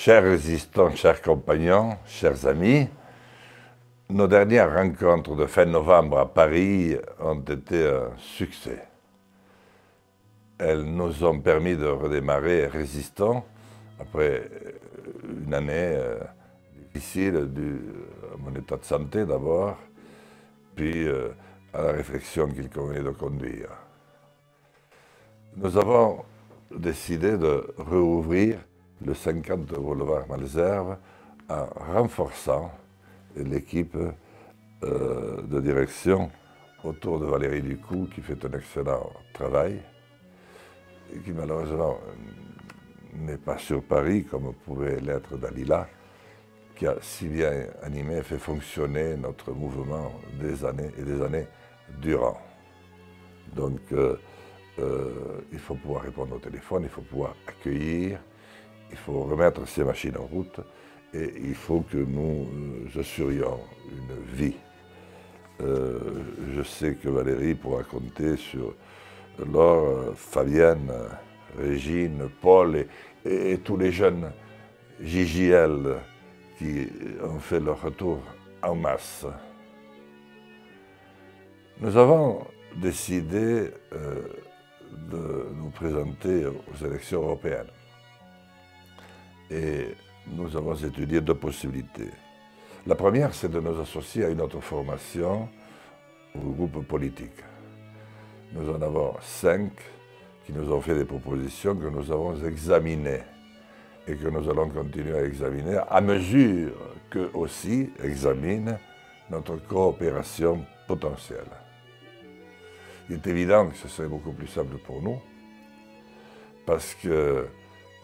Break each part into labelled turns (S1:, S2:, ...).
S1: Chers résistants, chers compagnons, chers amis, nos dernières rencontres de fin novembre à Paris ont été un succès. Elles nous ont permis de redémarrer résistants après une année difficile due à mon état de santé d'abord, puis à la réflexion qu'il convenait de conduire. Nous avons décidé de rouvrir le 50 boulevard Malesherbes en renforçant l'équipe de direction autour de Valérie Ducou, qui fait un excellent travail et qui malheureusement n'est pas sur Paris comme pouvait l'être Dalila, qui a si bien animé et fait fonctionner notre mouvement des années et des années durant. Donc il faut pouvoir répondre au téléphone, il faut pouvoir accueillir, il faut remettre ces machines en route et il faut que nous assurions une vie. Je sais que Valérie pourra compter sur Laure, Fabienne, Régine, Paul et tous les jeunes JJL qui ont fait leur retour en masse. Nous avons décidé de nous présenter aux élections européennes. Et nous avons étudié deux possibilités. La première, c'est de nous associer à une autre formation ou groupe politique. Nous en avons 5 qui nous ont fait des propositions que nous avons examinées et que nous allons continuer à examiner à mesure qu'eux aussi examinent notre coopération potentielle. Il est évident que ce serait beaucoup plus simple pour nous parce que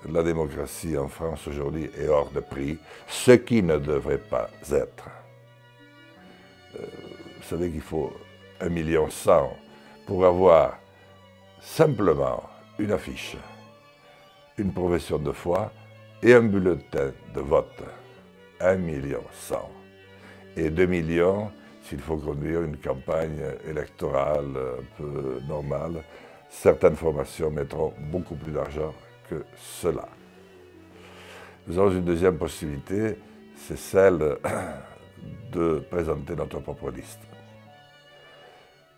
S1: la démocratie en France aujourd'hui est hors de prix, ce qui ne devrait pas être. Vous savez qu'il faut 1,1 million pour avoir simplement une affiche, une profession de foi et un bulletin de vote. 1,1 million. Et 2 millions s'il faut conduire une campagne électorale un peu normale. Certaines formations mettront beaucoup plus d'argent que cela. Nous avons une deuxième possibilité, c'est celle de présenter notre propre liste.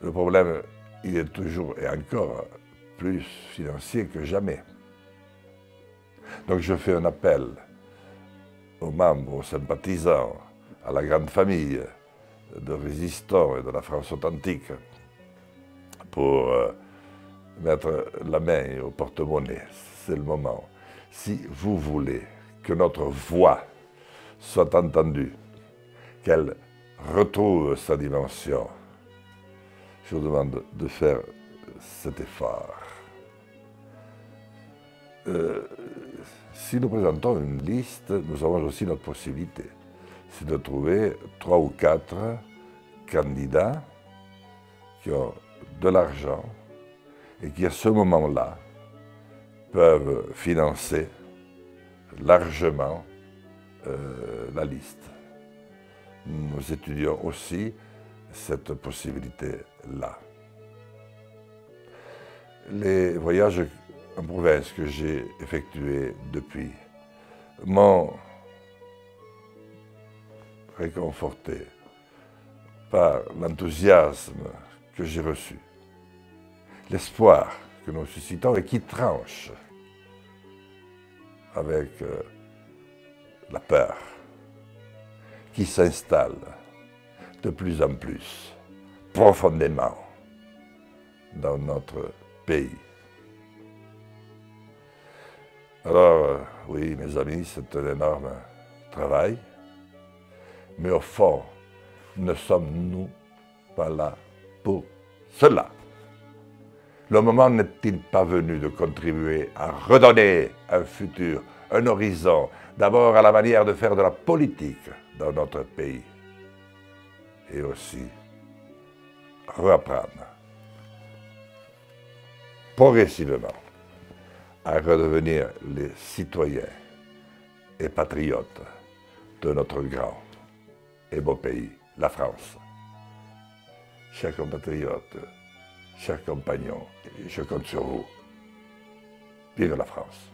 S1: Le problème, il est toujours et encore plus financier que jamais. Donc je fais un appel aux membres, aux sympathisants, à la grande famille de résistants et de la France authentique pour mettre la main au porte-monnaie. C'est le moment. Si vous voulez que notre voix soit entendue, qu'elle retrouve sa dimension, je vous demande de faire cet effort. Si nous présentons une liste, nous avons aussi notre possibilité. C'est de trouver 3 ou 4 candidats qui ont de l'argent et qui, à ce moment-là, peuvent financer largement la liste. Nous étudions aussi cette possibilité-là. Les voyages en province que j'ai effectués depuis m'ont réconforté par l'enthousiasme que j'ai reçu, l'espoir que nous suscitons et qui tranche avec la peur qui s'installe de plus en plus profondément dans notre pays. Alors, oui, mes amis, c'est un énorme travail, mais au fond, ne sommes-nous pas là pour cela? Le moment n'est-il pas venu de contribuer à redonner un futur, un horizon, d'abord à la manière de faire de la politique dans notre pays, et aussi reapprendre progressivement à redevenir les citoyens et patriotes de notre grand et beau pays, la France. Chers compatriotes, chers compagnons, je compte sur vous. Vive la France!